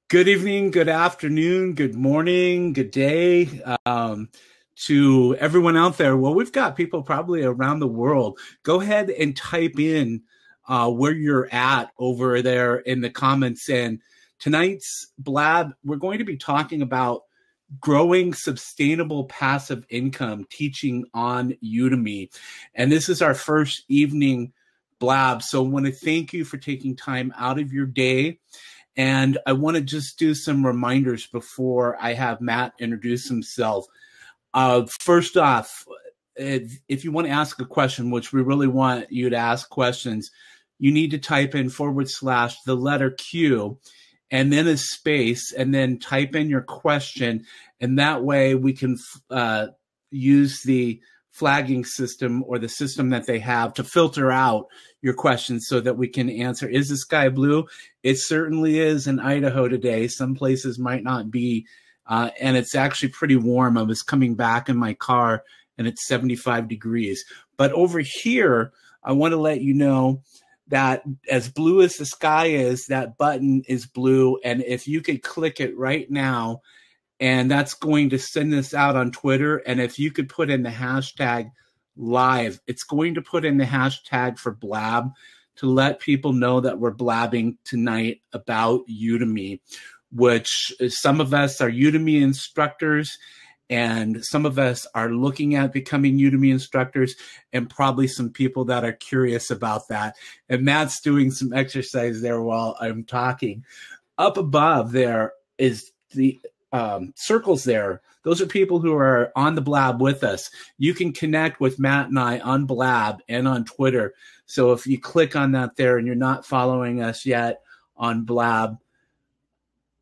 Good evening, good afternoon, good morning, good day to everyone out there. Well, we've got people probably around the world. Go ahead and type in where you're at over there in the comments. And tonight's Blab, we're going to be talking about growing sustainable passive income teaching on Udemy. And this is our first evening Blab. So I want to thank you for taking time out of your day. And I want to just do some reminders before I have Matt introduce himself. First off, if you want to ask a question, which we really want you to ask questions, you need to type in / the letter Q and then a space and then type in your question. And that way we can use the flagging system or the system that they have to filter out your questions so that we can answer. Is the sky blue? It certainly is in Idaho today. Some places might not be. And it's actually pretty warm. I was coming back in my car and it's 75 degrees. But over here, I want to let you know that as blue as the sky is, that button is blue. And if you could click it right now, and that's going to send this out on Twitter. And if you could put in the hashtag live, it's going to put in the hashtag for Blab to let people know that we're blabbing tonight about Udemy, which some of us are Udemy instructors and some of us are looking at becoming Udemy instructors and probably some people that are curious about that. And Matt's doing some exercise there while I'm talking. Up above there is the circles there. Those are people who are on the Blab with us. You can connect with Matt and I on Blab and on Twitter. So if you click on that there and you're not following us yet on Blab,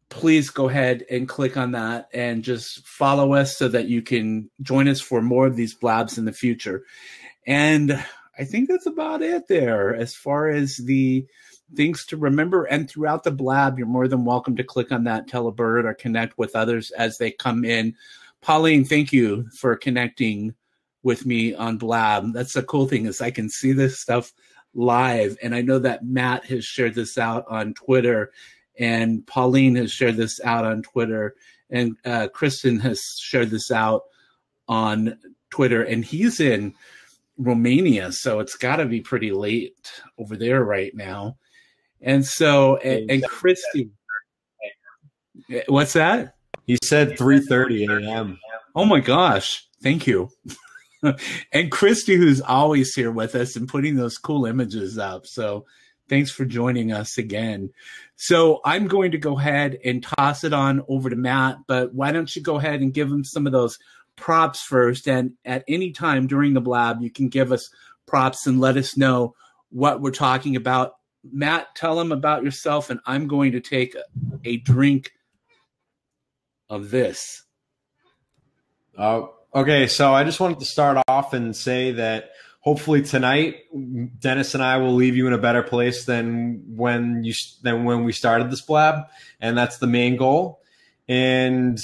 please go ahead and click on that and just follow us so that you can join us for more of these Blabs in the future. And I think that's about it there as far as the things to remember. And throughout the Blab, you're more than welcome to click on that, tell a bird, or connect with others as they come in. Pauline, thank you for connecting with me on Blab. That's the cool thing is I can see this stuff live. And I know that Matt has shared this out on Twitter and Pauline has shared this out on Twitter and Kristen has shared this out on Twitter. And he's in Romania, so it's got to be pretty late over there right now. And so, and Christy, what's that? He said 3:30 a.m. Oh my gosh. Thank you. And Christy, who's always here with us and putting those cool images up. So thanks for joining us again. So I'm going to go ahead and toss it on over to Matt, but why don't you go ahead and give him some of those props first. And at any time during the Blab, you can give us props and let us know what we're talking about. Matt, tell them about yourself, and I'm going to take a drink of this. Okay, so I just wanted to start off and say that hopefully tonight, Dennis and I will leave you in a better place than when we started this Blab, and that's the main goal. And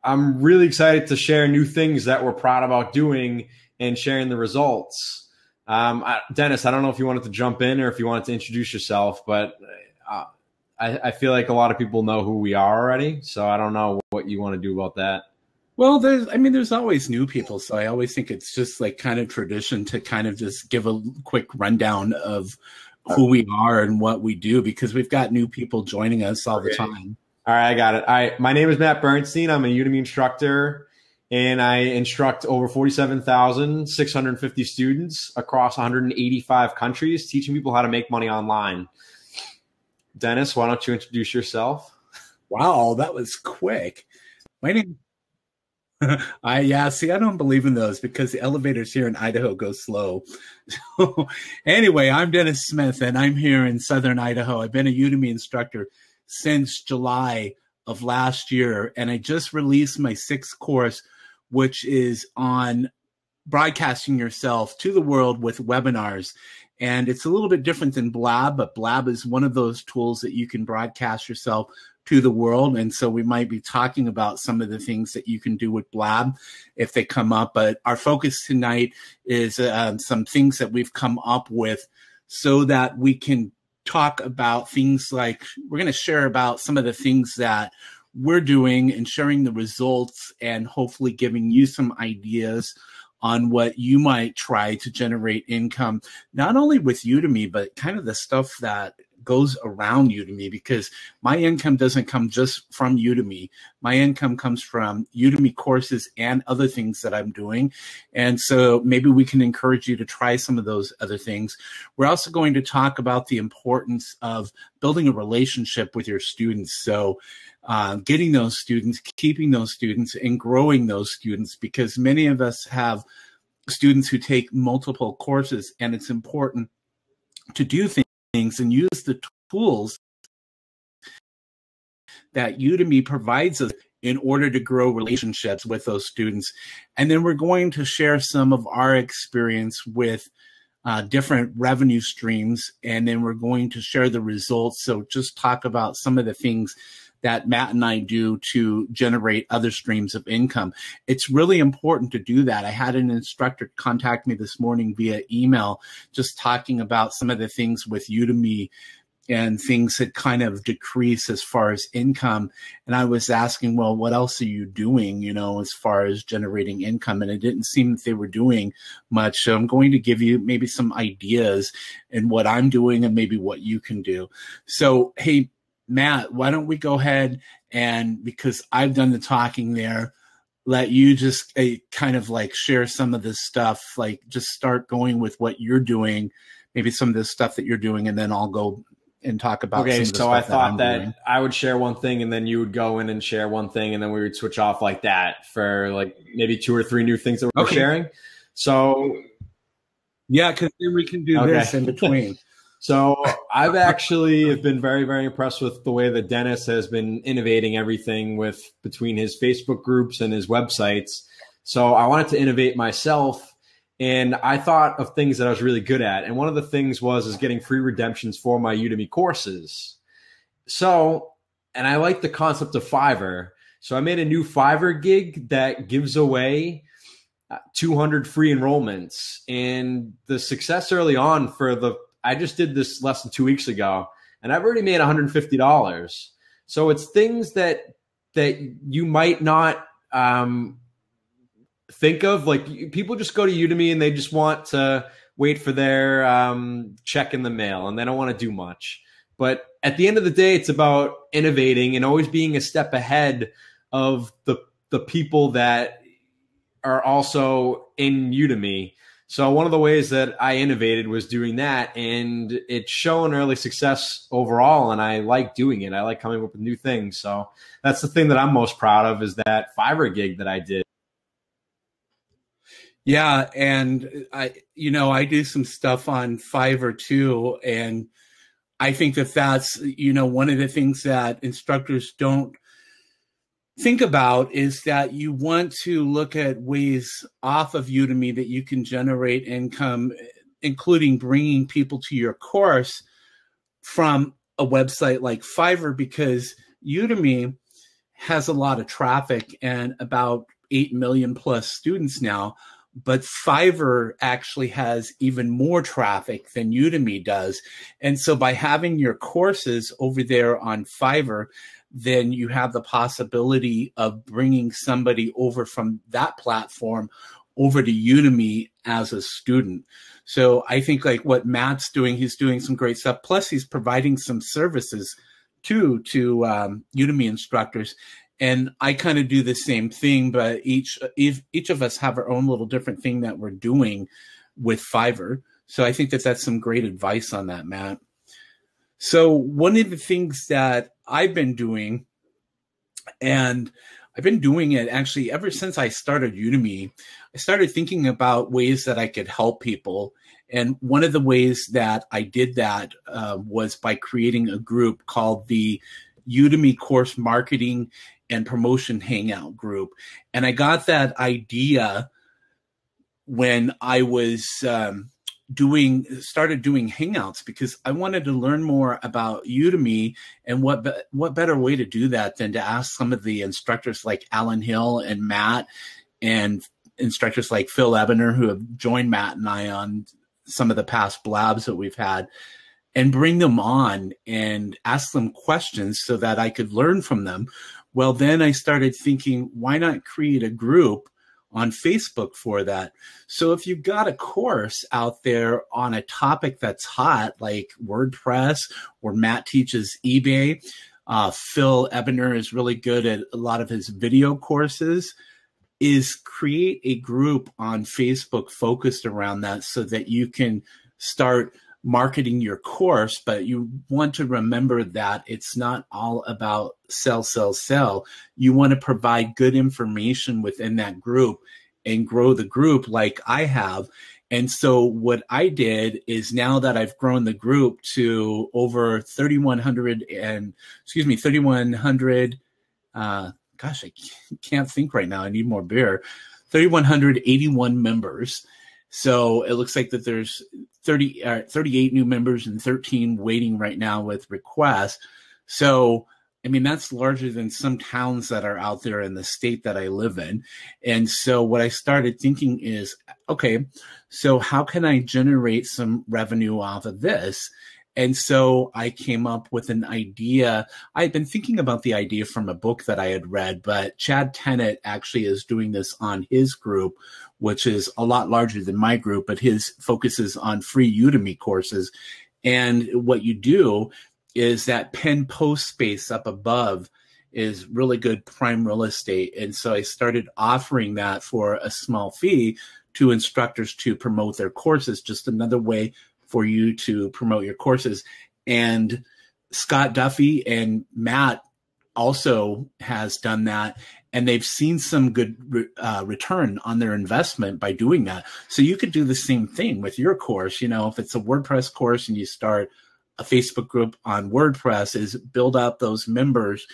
I'm really excited to share new things that we're proud about doing and sharing the results. Dennis, I don't know if you wanted to jump in or if you wanted to introduce yourself, but I feel like a lot of people know who we are already, so I don't know what you want to do about that. Well, there's always new people, so I always think it's just like kind of tradition to kind of just give a quick rundown of who we are and what we do because we've got new people joining us all the time. All right, I got it. All right, my name is Matt Bernstein. I'm a Udemy instructor. And I instruct over 47,650 students across 185 countries, teaching people how to make money online. Dennis, why don't you introduce yourself? Wow, that was quick. My name. See, I don't believe in those because the elevators here in Idaho go slow. So, anyway, I'm Dennis Smith, and I'm here in Southern Idaho. I've been a Udemy instructor since July of last year, and I just released my 6th course, which is on broadcasting yourself to the world with webinars. And it's a little bit different than Blab, but Blab is one of those tools that you can broadcast yourself to the world. And so we might be talking about some of the things that you can do with Blab if they come up. But our focus tonight is some things that we've come up with so that we can talk about things like, we're going to share about some of the things that we're doing and sharing the results, and hopefully giving you some ideas on what you might try to generate income, not only with Udemy, but kind of the stuff that goes around Udemy, because my income doesn't come just from Udemy. My income comes from Udemy courses and other things that I'm doing. And so maybe we can encourage you to try some of those other things. We're also going to talk about the importance of building a relationship with your students. So getting those students, keeping those students, and growing those students, because many of us have students who take multiple courses, and it's important to do things and use the tools that Udemy provides us in order to grow relationships with those students. And then we're going to share some of our experience with different revenue streams, and then we're going to share the results. So just talk about some of the things that Matt and I do to generate other streams of income. It's really important to do that. I had an instructor contact me this morning via email, just talking about some of the things with Udemy and things that kind of decrease as far as income. And I was asking, well, what else are you doing, as far as generating income? And it didn't seem that they were doing much. So I'm going to give you maybe some ideas in what I'm doing and maybe what you can do. So, hey, Matt, why don't we go ahead and, because I've done the talking there, let you just kind of like share some of this stuff, like just start going with what you're doing, maybe some of the stuff that you're doing, and then I'll go and talk about some of the stuff so I thought that doing. I would share one thing, and then you would go in and share one thing, and then we would switch off like that for like maybe 2 or 3 new things that we're sharing. So yeah, because then we can do this in between. So I've actually been very, very impressed with the way that Dennis has been innovating everything between his Facebook groups and his websites. So I wanted to innovate myself, and I thought of things that I was really good at. And one of the things is getting free redemptions for my Udemy courses. So, and I like the concept of Fiverr. So I made a new Fiverr gig that gives away 200 free enrollments. And the success early on I just did this less than 2 weeks ago, and I've already made $150. So it's things that you might not think of. Like, people just go to Udemy and they just want to wait for their check in the mail, and they don't want to do much. But at the end of the day, it's about innovating and always being a step ahead of the people that are also in Udemy. So one of the ways that I innovated was doing that, and it's shown early success overall, and I like doing it. I like coming up with new things. So that's the thing that I'm most proud of, is that Fiverr gig that I did. Yeah, and I do some stuff on Fiverr too, and I think that's, one of the things that instructors don't think about is that you want to look at ways off of Udemy that you can generate income, including bringing people to your course from a website like Fiverr, because Udemy has a lot of traffic and about 8 million plus students now. But Fiverr actually has even more traffic than Udemy does. And so by having your courses over there on Fiverr, then you have the possibility of bringing somebody over from that platform over to Udemy as a student. So I think like what Matt's doing, he's doing some great stuff. Plus he's providing some services too to Udemy instructors. And I kind of do the same thing, but each of us have our own little different thing that we're doing with Fiverr. So I think that's some great advice on that, Matt. So one of the things that I've been doing, and I've been doing it actually ever since I started Udemy, I started thinking about ways that I could help people. And one of the ways that I did that was by creating a group called the Udemy Course Marketing and Promotion Hangout group. And I got that idea when I was started doing Hangouts, because I wanted to learn more about Udemy, and what better way to do that than to ask some of the instructors like Alan Hill and Matt, and instructors like Phil Ebener, who have joined Matt and I on some of the past blabs that we've had. and bring them on and ask them questions so that I could learn from them. Well, then I started thinking, why not create a group on Facebook for that? So if you've got a course out there on a topic that's hot, like WordPress, or Matt teaches eBay, Phil Ebner is really good at a lot of his video courses, is create a group on Facebook focused around that so that you can start marketing your course. But you want to remember that it's not all about sell, sell, sell. You want to provide good information within that group and grow the group like I have. And so what I did is, now that I've grown the group to over 3,100 gosh, I can't think right now. I need more beer. 3,181 members. So it looks like that there's 38 new members and 13 waiting right now with requests. So, I mean, that's larger than some towns that are out there in the state that I live in. And so what I started thinking is, okay, so how can I generate some revenue off of this? And so I came up with an idea. I'd been thinking about the idea from a book that I had read, but Chad Tennant actually is doing this on his group, which is a lot larger than my group, but his focuses on free Udemy courses. And what you do is that pinned post space up above is really good prime real estate. And so I started offering that for a small fee to instructors to promote their courses, just another way for you to promote your courses. And Scott Duffy and Matt also has done that, and they've seen some good return on their investment by doing that. So you could do the same thing with your course. You know, if it's a WordPress course and you start a Facebook group on WordPress, is build up those members,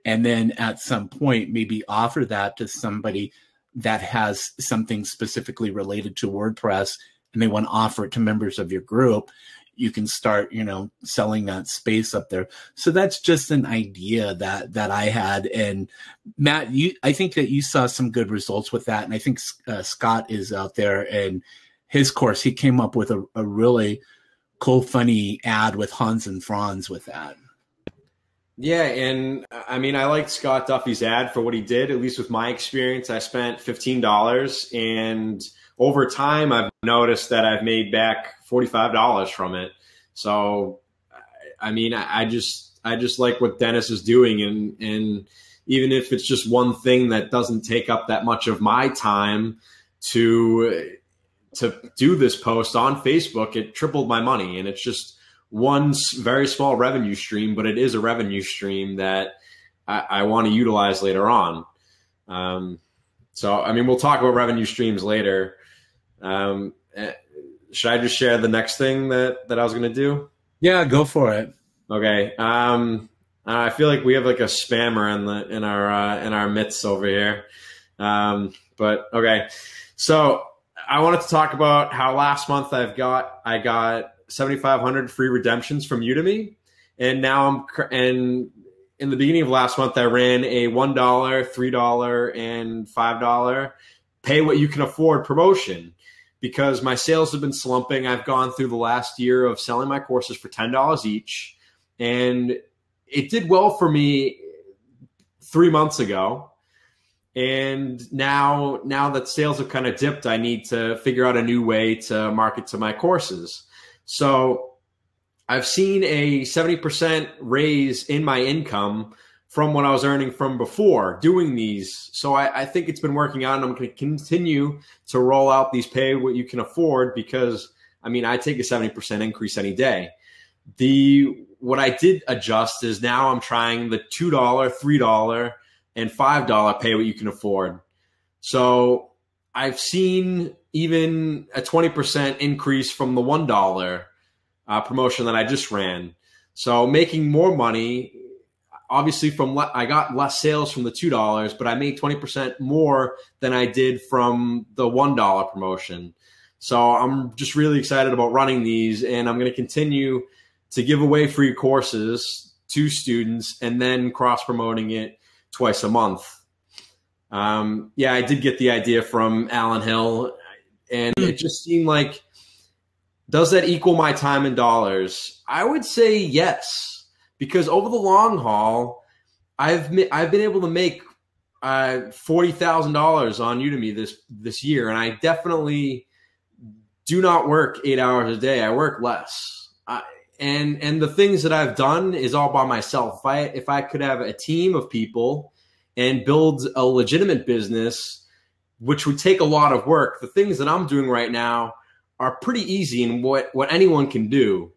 and then at some point maybe offer that to somebody that has something specifically related to WordPress and they want to offer it to members of your group. You can start, you know, selling that space up there. So that's just an idea that I had. And Matt, I think that you saw some good results with that. And I think Scott is out there, and his course, he came up with a really cool, funny ad with Hans and Franz with that. Yeah, and I mean, I liked Scott Duffy's ad for what he did. At least with my experience, I spent $15, and over time, I've noticed that I've made back $45 from it. So, I mean, I just like what Dennis is doing, and even if it's just one thing that doesn't take up that much of my time to do this post on Facebook, it tripled my money, and it's just one very small revenue stream, but it is a revenue stream that I want to utilize later on. So, I mean, we'll talk about revenue streams later. Should I just share the next thing that I was going to do? Yeah, go for it. Okay. I feel like we have like a spammer in our midst over here. But okay. So I wanted to talk about how last month I got 7,500 free redemptions from Udemy, and now in the beginning of last month I ran a $1, $3, and $5 pay what you can afford promotion. Because my sales have been slumping. I've gone through the last year of selling my courses for $10 each, and it did well for me 3 months ago. And now that sales have kind of dipped, I need to figure out a new way to market to my courses. So I've seen a 70% raise in my income from what I was earning from before doing these. So I think it's been working out, and I'm going to continue to roll out these pay what you can afford, because I mean, I take a 70% increase any day. What I did adjust is now I'm trying the $2, $3, and $5 pay what you can afford. So I've seen even a 20% increase from the $1 promotion that I just ran. So making more money. Obviously, I got less sales from the $2, but I made 20% more than I did from the $1 promotion. So I'm just really excited about running these, and I'm going to continue to give away free courses to students and then cross-promoting it twice a month. Yeah, I did get the idea from Alan Hill, and it just seemed like Does that equal my time in dollars? I would say yes, because over the long haul, I've been able to make $40,000 on Udemy this year, and I definitely do not work 8 hours a day. I work less. And the things that I've done is all by myself. If I could have a team of people and build a legitimate business, which would take a lot of work, the things that I'm doing right now are pretty easy and what anyone can do.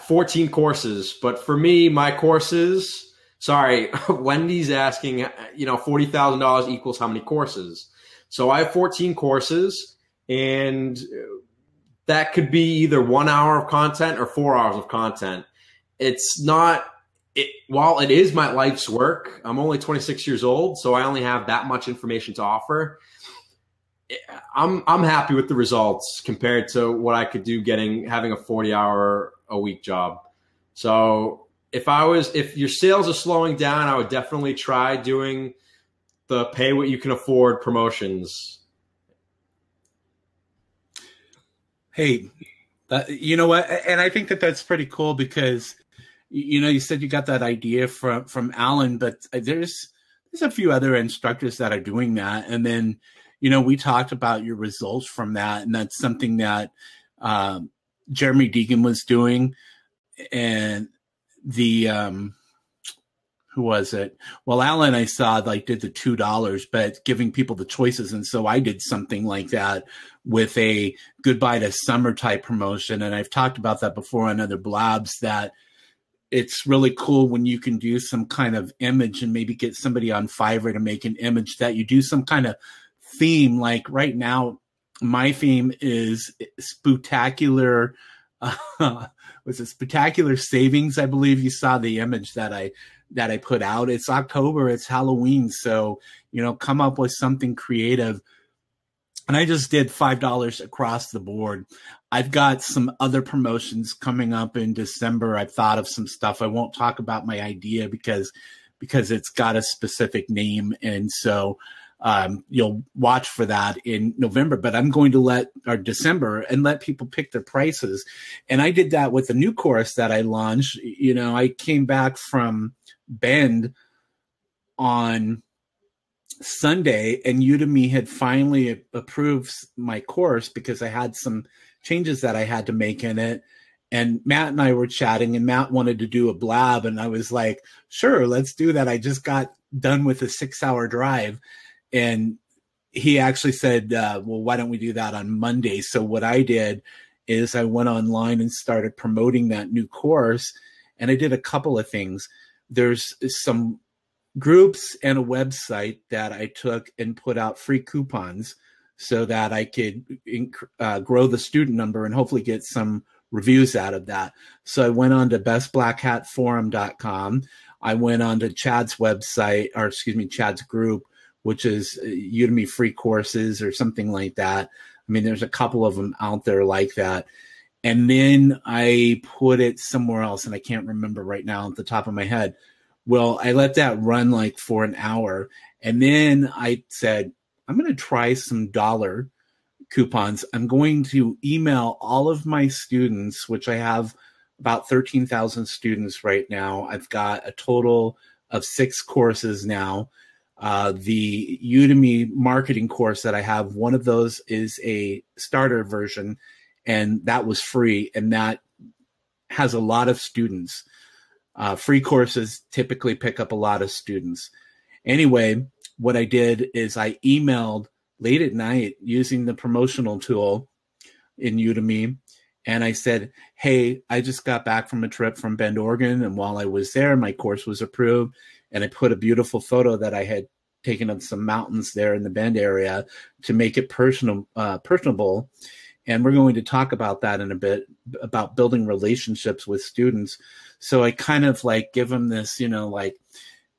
14 courses, but for me, my courses, sorry, Wendy's asking, $40,000 equals how many courses? So I have 14 courses, and that could be either 1 hour of content or 4 hours of content. It's not, while it is my life's work, I'm only 26 years old, so I only have that much information to offer. I'm happy with the results compared to what I could do having a 40-hour-a-week job. So if your sales are slowing down, I would definitely try doing the pay what you can afford promotions. Hey, you know what? And I think that that's pretty cool because, you said you got that idea from Alan, but there's a few other instructors that are doing that. And then, we talked about your results from that, and that's something that Jeremy Deegan was doing. And who was it? Well, Alan, I saw did the $2, but giving people the choices. And so I did something like that with a goodbye to summer type promotion. And I've talked about that before on other blabs, that it's really cool when you can do some kind of image and maybe get somebody on Fiverr to make an image that you do some kind of theme. Like right now, my theme is spectacular. Was it spectacular savings? I believe you saw the image that I put out. It's October, it's Halloween. So, come up with something creative. And I just did $5 across the board. I've got some other promotions coming up in December. I've thought of some stuff. I won't talk about my idea because it's got a specific name. And so you'll watch for that in November, but I'm going to December and let people pick their prices. And I did that with a new course that I launched. I came back from Bend on Sunday, and Udemy had finally approved my course because I had some changes that I had to make in it. And Matt and I were chatting, and Matt wanted to do a blab, and I was like, sure, let's do that. I just got done with a 6-hour drive. And he actually said, well, why don't we do that on Monday? So what I did is I went online and started promoting that new course. And I did a couple of things. There's some groups and a website that I took and put out free coupons so that I could grow the student number and hopefully get some reviews out of that. So I went on to bestblackhatforum.com. I went on to Chad's website, or excuse me, Chad's group, which is Udemy free courses or something like that. I mean, there's a couple of them out there like that. And then I put it somewhere else, and I can't remember right now at the top of my head. Well, I let that run for an hour. And then I said, I'm going to try some dollar coupons. I'm going to email all of my students, which I have about 13,000 students right now. I've got a total of 6 courses now. The Udemy marketing course that I have, one of those is a starter version, and that was free, and that has a lot of students. Free courses typically pick up a lot of students. Anyway, what I did is I emailed late at night using the promotional tool in Udemy, and I said, hey, I just got back from a trip from Bend, Oregon, and while I was there, my course was approved, and I put a beautiful photo that I had taken of some mountains there in the Bend area to make it personable. And we're going to talk about that in a bit, about building relationships with students. So I kind of give them this,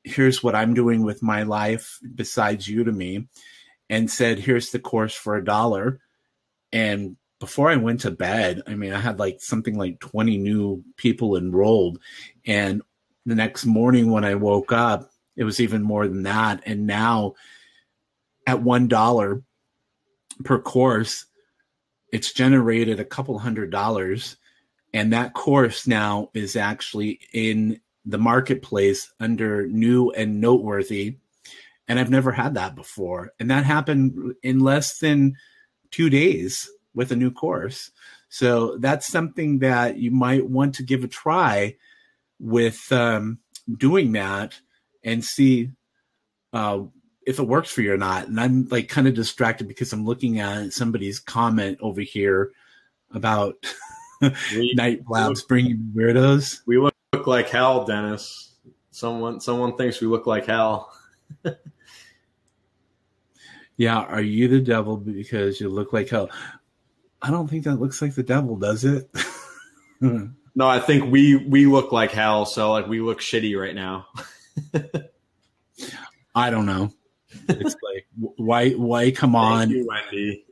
here's what I'm doing with my life besides Udemy, and said, here's the course for $1. And before I went to bed, I mean, I had something like 20 new people enrolled. And the next morning when I woke up, it was even more than that. And now at $1, per course, it's generated a couple $100, and that course now is actually in the marketplace under new and noteworthy. And I've never had that before. And that happened in less than 2 days with a new course. So that's something that you might want to give a try with doing that and see if it works for you or not. And I'm like kind of distracted because I'm looking at somebody's comment over here about night blabs bringing weirdos. We look like hell, Dennis. Someone thinks we look like hell. Yeah, are you the devil because you look like hell? I don't think that looks like the devil, does it? No, I think we look like hell, so like we look shitty right now. I don't know. It's like why come on? Thank you, Wendy.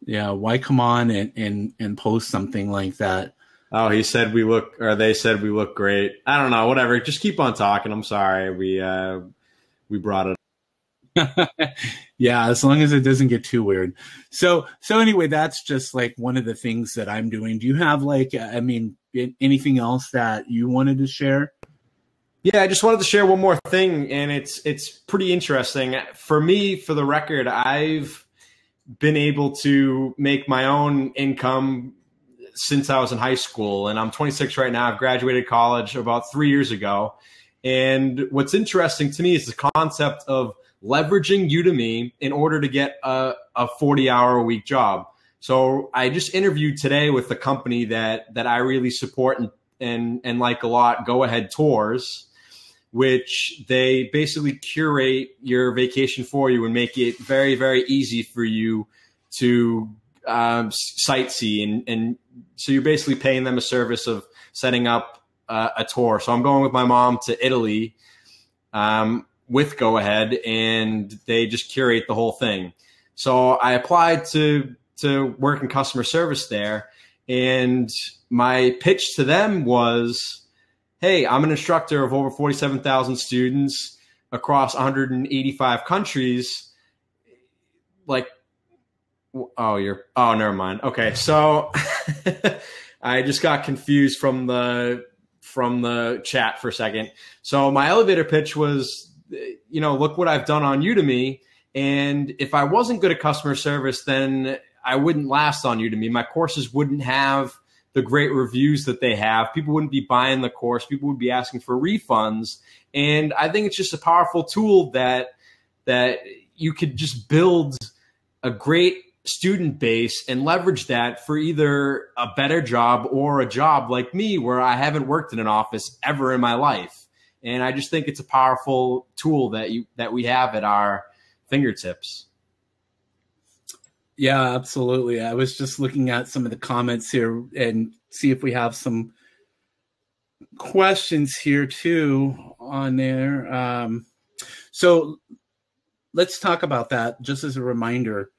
Yeah, why come on and post something like that? Oh, they said we look great. I don't know, whatever. Just keep on talking. I'm sorry. We brought it. Yeah, as long as it doesn't get too weird. So anyway, that's just like one of the things that I'm doing. Do you have like, anything else that you wanted to share? Yeah, I just wanted to share one more thing, and it's pretty interesting. For me, for the record, I've been able to make my own income since I was in high school, and I'm 26 right now. I've graduated college about 3 years ago. And what's interesting to me is the concept of leveraging Udemy in order to get a 40-hour-a-week job. So I just interviewed today with the company that I really support and like a lot, Go Ahead Tours, which they basically curate your vacation for you and make it very, very easy for you to sightsee. And so you're basically paying them a service of setting up a tour. So I'm going with my mom to Italy with Go Ahead, and they just curate the whole thing. So I applied to work in customer service there, and my pitch to them was, hey, I'm an instructor of over 47,000 students across 185 countries. Like, never mind. Okay, so I just got confused from the chat for a second. So my elevator pitch was, look what I've done on Udemy. And if I wasn't good at customer service, then I wouldn't last on Udemy. My courses wouldn't have the great reviews that they have. People wouldn't be buying the course. People would be asking for refunds. And I think it's just a powerful tool that you could just build a great student base and leverage that for either a better job or a job like me where I haven't worked in an office ever in my life. And I just think it's a powerful tool that we have at our fingertips. Yeah, absolutely. I was just looking at some of the comments here and see if we have some questions here too on there. So let's talk about that just as a reminder.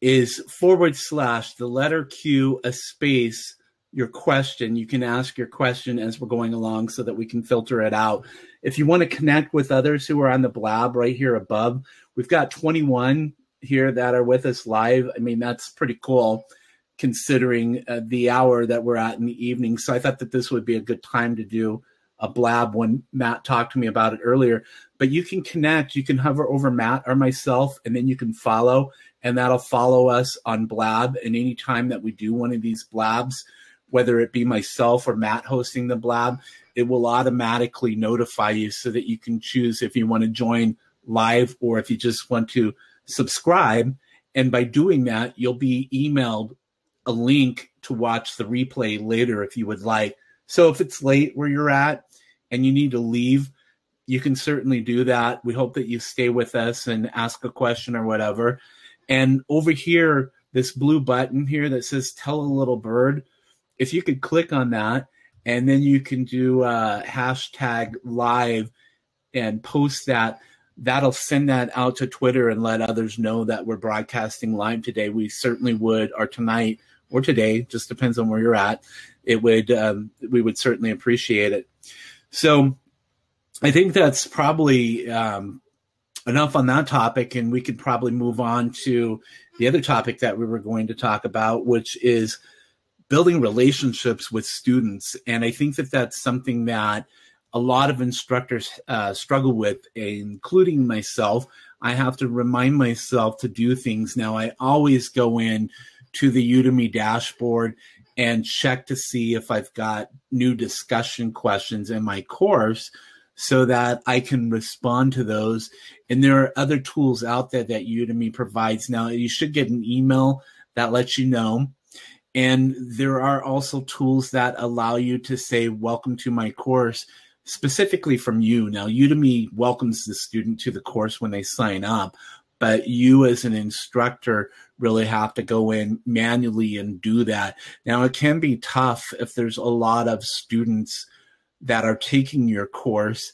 Is / the letter Q, a space, your question. You can ask your question as we're going along so that we can filter it out. If you want to connect with others who are on the blab right here above, we've got 21 here that are with us live. I mean, that's pretty cool considering the hour that we're at in the evening. So I thought that this would be a good time to do a blab when Matt talked to me about it earlier. But you can connect. You can hover over Matt or myself, and then you can follow. And that'll follow us on Blab. And any time that we do one of these Blabs, whether it be myself or Matt hosting the Blab, it will automatically notify you so that you can choose if you want to join live or if you just want to subscribe. And by doing that, you'll be emailed a link to watch the replay later if you would like. So if it's late where you're at and you need to leave, you can certainly do that. We hope that you stay with us and ask a question or whatever. And over here, this blue button here that says Tell a Little Bird, if you could click on that, and then you can do hashtag live and post that, that'll send that out to Twitter and let others know that we're broadcasting live today. We certainly would, or tonight or today, just depends on where you're at. It would we would certainly appreciate it. So I think that's probably enough on that topic, and we could probably move on to the other topic that we were going to talk about, which is building relationships with students. And I think that that's something that a lot of instructors struggle with, including myself. I have to remind myself to do things. Now, I always go in to the Udemy dashboard and check to see if I've got new discussion questions in my course so that I can respond to those. And there are other tools out there that Udemy provides. Now, you should get an email that lets you know. And there are also tools that allow you to say, welcome to my course, specifically from you. Now, Udemy welcomes the student to the course when they sign up, but you as an instructor really have to go in manually and do that. Now, it can be tough if there's a lot of students that are taking your course.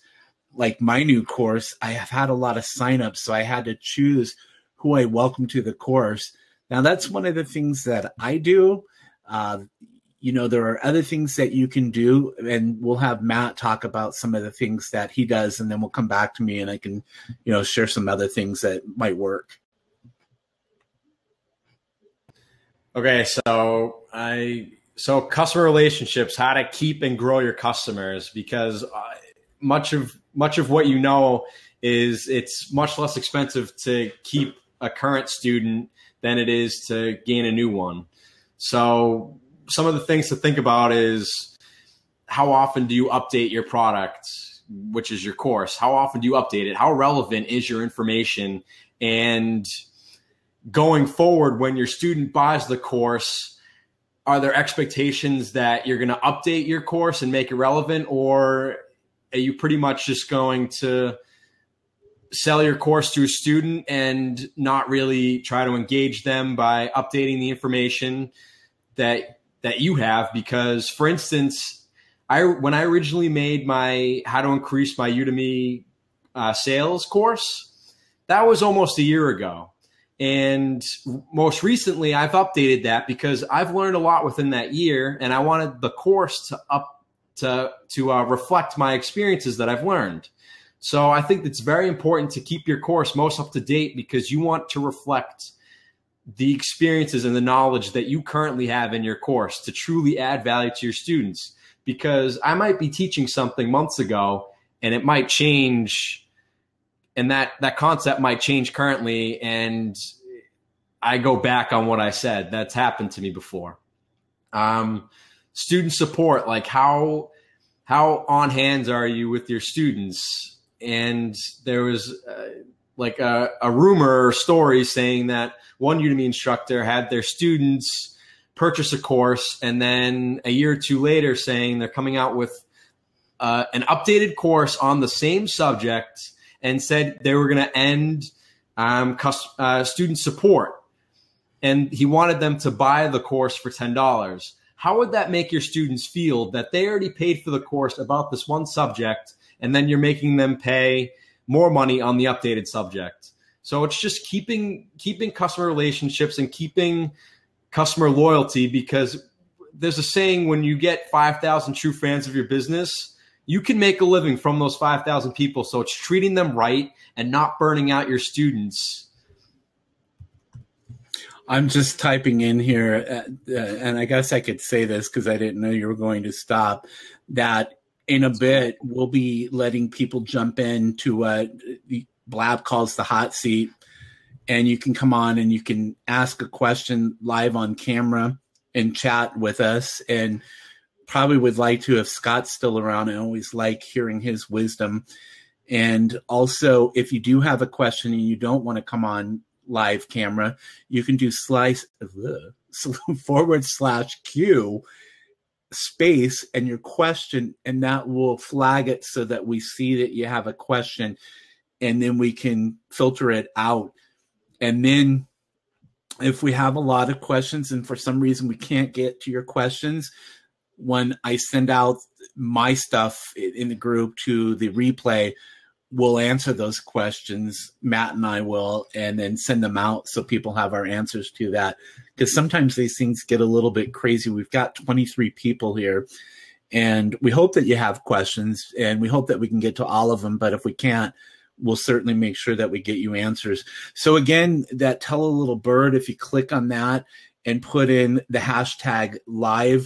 Like my new course, I have had a lot of signups, so I had to choose who I welcome to the course. Now, that's one of the things that I do. There are other things that you can do, and we'll have Matt talk about some of the things that he does, and then we'll come back to me and I can, share some other things that might work. Okay, so customer relationships, how to keep and grow your customers, because much of what is it's much less expensive to keep a current student than it is to gain a new one. So some of the things to think about is, how often do you update your product, which is your course? How often do you update it? How relevant is your information? And going forward, when your student buys the course, are there expectations that you're going to update your course and make it relevant, or are you pretty much just going to sell your course to a student and not really try to engage them by updating the information that you have? Because, for instance, when I originally made my How to Increase My Udemy Sales course, that was almost a year ago. And most recently, I've updated that because I've learned a lot within that year, and I wanted the course to reflect my experiences that I've learned. So I think it's very important to keep your course most up to date, because you want to reflect the experiences and the knowledge that you currently have in your course to truly add value to your students. Because I might be teaching something months ago and it might change, and that concept might change currently, and I go back on what I said. That's happened to me before. Student support, like how on hands are you with your students? And there was a rumor or story saying that one Udemy instructor had their students purchase a course, and then a year or two later saying they're coming out with an updated course on the same subject, and said they were going to end student support. And he wanted them to buy the course for $10. How would that make your students feel, that they already paid for the course about this one subject, and then you're making them pay more money on the updated subject? So it's just keeping customer relationships and keeping customer loyalty, because there's a saying, when you get 5,000 true fans of your business, you can make a living from those 5,000 people. So it's treating them right and not burning out your students. I'm just typing in here, and I guess I could say this because I didn't know you were going to stop, that in a bit we'll be letting people jump into what Blab calls the hot seat, and you can come on and you can ask a question live on camera and chat with us. And probably would like to, if Scott's still around, I always like hearing his wisdom. And also, if you do have a question and you don't want to come on live camera, you can do /Q space and your question, and that will flag it so that we see that you have a question, and then we can filter it out. And then if we have a lot of questions and for some reason we can't get to your questions, when I send out my stuff in the group to the replay, we'll answer those questions. Matt and I will, and then send them out so people have our answers to that. Because sometimes these things get a little bit crazy. We've got 23 people here, and we hope that you have questions, and we hope that we can get to all of them. But if we can't, we'll certainly make sure that we get you answers. So again, that Tell a Little Bird, if you click on that and put in the hashtag live,